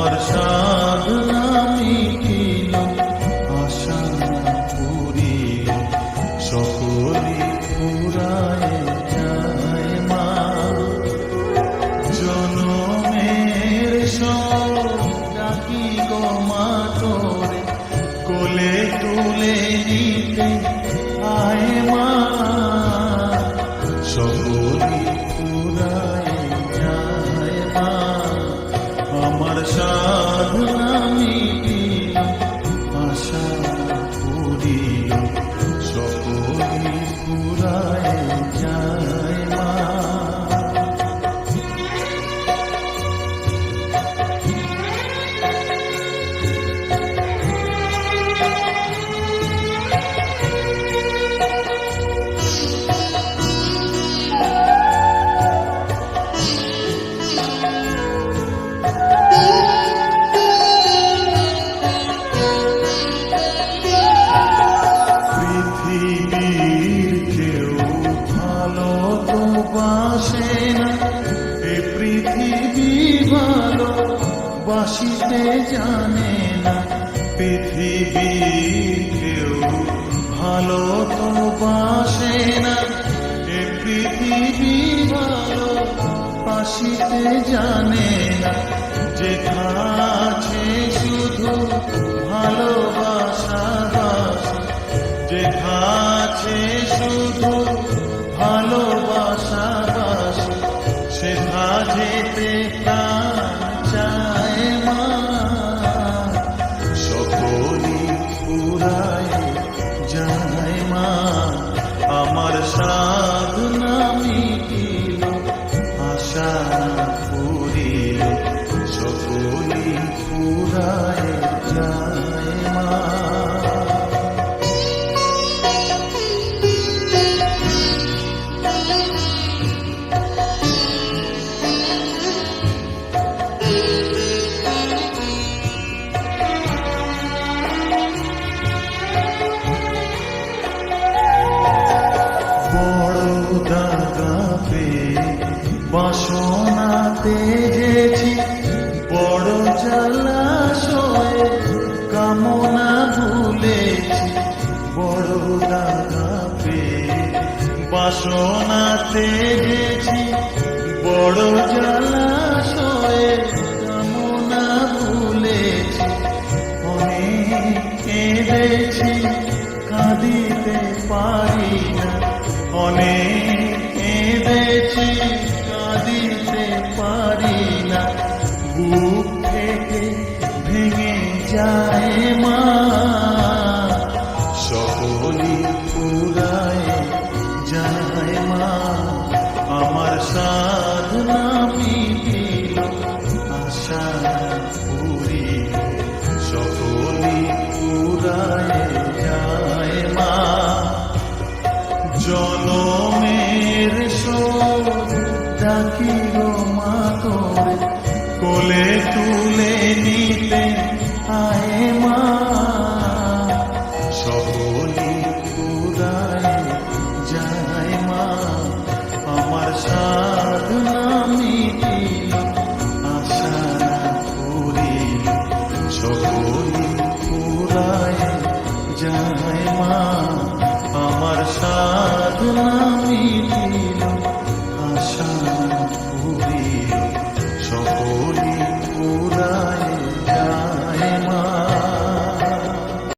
আমার সাধনা মিটিল, আশা পুরিল, সকলে ফুরায় যায় মা। জনমের সব ডাকি গো মা তোরে, কোলে তুলে নিতে আয় মা। সকলে ফুরায় যায় মা, আমার সাধনা মিটিল, আশা পুরিল, সকলে ফুরায় যায় মা। পৃথিবীর কেউ ভালো তো বাসে না, এ পৃথিবী ভালো বাসিতে জানে না। পৃথিবীর কেউ ভালো তো বাসে না, এ পৃথিবী ভালো বাসিতে জানে না। যেখানে শুধু ভালোবাসা বাসে, যেখানে শুধু ভালোবাসা বাসে, সেথা যেতে প্রাণ চায় মা। সকলে ফুরায় যায় মা, আমার সাধনা মিটিল, আশা পুরিল, সকলে ফুরায় যায় মা। বাসনাতে গেছি বড় জলাশয়ে, কামনা ভুলেছি বড় দাগা পেয়ে। বাসনাতে গেছি বড় জলাশয়ে, কামনা ভুলেছি। অনেক কেঁদেছি কাঁদিতে পারি না, অনেক কেঁদেছি কাঁদিতে পারি না। বুক থেকে ভেঙে যায় মা, সকলে ফুরায় যায় মা। আমার সাধনা মিটিল, আশা পুরিল, সকলে ফুরায় যায় মা। জনমের শোধ ডাকি গো মা তোরে, কোলে তুলে নিতে আয় মা। সকলে ফুরায় যায় মা, আমার সাধনা মিটিল, আশা পুরিল, সকলে ফুরায় যায় মা।